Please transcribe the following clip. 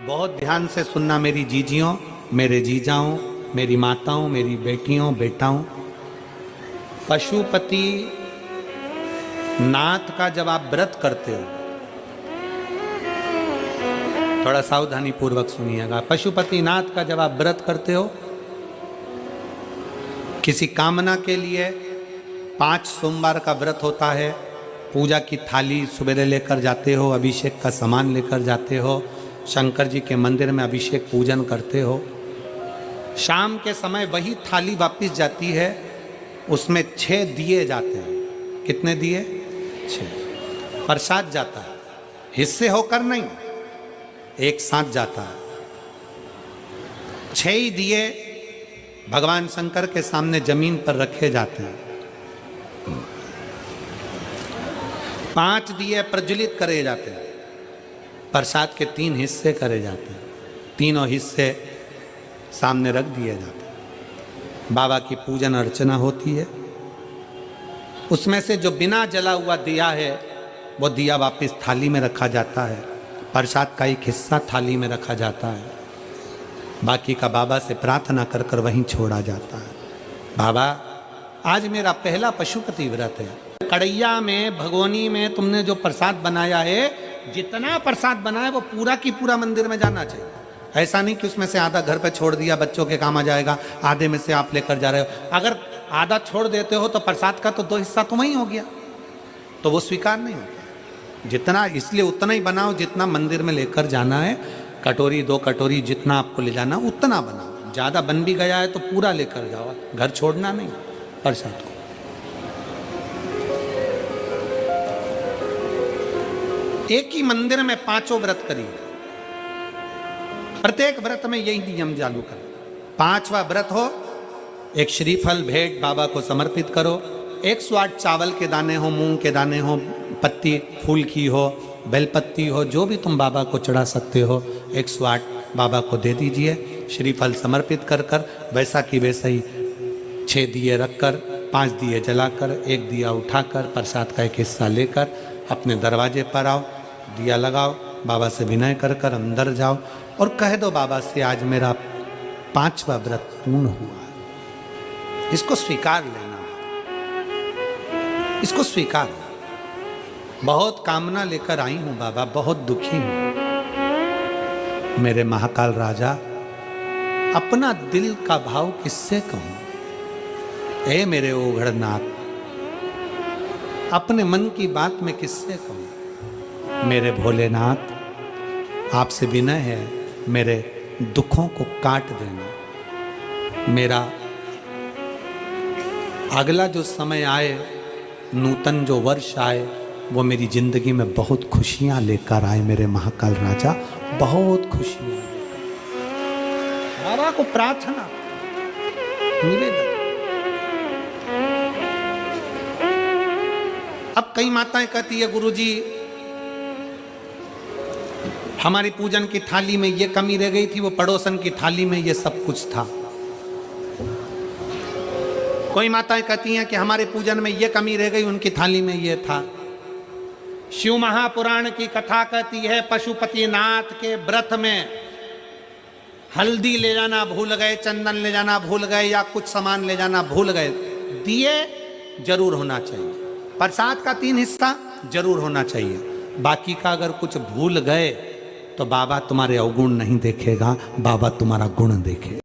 बहुत ध्यान से सुनना मेरी जीजियों, मेरे जीजाओं, मेरी माताओं, मेरी बेटियों, बेटाओं। पशुपति नाथ का जब आप व्रत करते हो, थोड़ा सावधानी पूर्वक सुनिएगा। पशुपति नाथ का जब आप व्रत करते हो, किसी कामना के लिए 5 सोमवार का व्रत होता है, पूजा की थाली सुबह लेकर जाते हो, अभिषेक का सामान लेकर जाते हो, शंकर जी के मंदिर में अभिषेक पूजन करते हो। शाम के समय वही थाली वापस जाती है, उसमें 6 दिए जाते हैं। कितने दिए? 6। प्रसाद जाता है, हिस्से होकर नहीं, एक साथ जाता है। 6 ही दिए भगवान शंकर के सामने जमीन पर रखे जाते हैं। 5 दिए प्रज्वलित करे जाते हैं। प्रसाद के 3 हिस्से करे जाते हैं, तीनों हिस्से सामने रख दिए जाते हैं। बाबा की पूजन अर्चना होती है। उसमें से जो बिना जला हुआ दिया है, वो दिया वापस थाली में रखा जाता है। प्रसाद का एक हिस्सा थाली में रखा जाता है, बाकी का बाबा से प्रार्थना कर कर वहीं छोड़ा जाता है। बाबा, आज मेरा पहला पशुपति व्रत है। कड़ैया में, भगोनी में तुमने जो प्रसाद बनाया है, जितना प्रसाद बनाया वो पूरा की पूरा मंदिर में जाना चाहिए। ऐसा नहीं कि उसमें से आधा घर पे छोड़ दिया, बच्चों के काम आ जाएगा, आधे में से आप लेकर जा रहे हो। अगर आधा छोड़ देते हो तो प्रसाद का तो 2 हिस्सा तो वहीं हो गया, तो वो स्वीकार नहीं होता। जितना, इसलिए उतना ही बनाओ जितना मंदिर में लेकर जाना है। कटोरी 2 कटोरी जितना आपको ले जाना उतना बनाओ। ज़्यादा बन भी गया है तो पूरा लेकर जाओ, घर छोड़ना नहीं प्रसाद को। एक ही मंदिर में 5 व्रत करिए, प्रत्येक व्रत में यही नियम चालू करो। 5वां व्रत हो, एक श्रीफल भेंट बाबा को समर्पित करो। 108 चावल के दाने हो, मूंग के दाने हो, पत्ती फूल की हो, बेलपत्ती हो, जो भी तुम बाबा को चढ़ा सकते हो, 108 बाबा को दे दीजिए। श्रीफल समर्पित कर कर वैसा की वैसा ही 6 दिए रखकर, 5 दिए जलाकर, 1 दिया उठाकर, प्रसाद का एक हिस्सा लेकर अपने दरवाजे पर आओ, दिया लगाओ, बाबा से विनय कर कर अंदर जाओ और कह दो बाबा से, आज मेरा 5वां व्रत पूर्ण हुआ है। इसको स्वीकार लेना, इसको स्वीकार। बहुत कामना लेकर आई हूं बाबा, बहुत दुखी हूं। मेरे महाकाल राजा, अपना दिल का भाव किससे कहूं? ए मेरे ओघड़नाथ, अपने मन की बात में किससे कहूं? मेरे भोलेनाथ, आपसे विनय है, मेरे दुखों को काट देना। मेरा अगला जो समय आए, नूतन जो वर्ष आए, वो मेरी जिंदगी में बहुत खुशियां लेकर आए। मेरे महाकाल राजा, बहुत खुशियां। बाबा को प्रार्थना, निवेदन। अब कई माताएं कहती है, गुरुजी हमारी पूजन की थाली में ये कमी रह गई थी, वो पड़ोसन की थाली में ये सब कुछ था। कोई माताएं कहती हैं कि हमारे पूजन में ये कमी रह गई, उनकी थाली में ये था। शिव महापुराण की कथा कहती है, पशुपति नाथ के व्रत में हल्दी ले जाना भूल गए, चंदन ले जाना भूल गए, या कुछ सामान ले जाना भूल गए। दिए जरूर होना चाहिए, प्रसाद का 3 हिस्सा जरूर होना चाहिए। बाकी का अगर कुछ भूल गए तो बाबा तुम्हारे अवगुण नहीं देखेगा, बाबा तुम्हारा गुण देखेगा।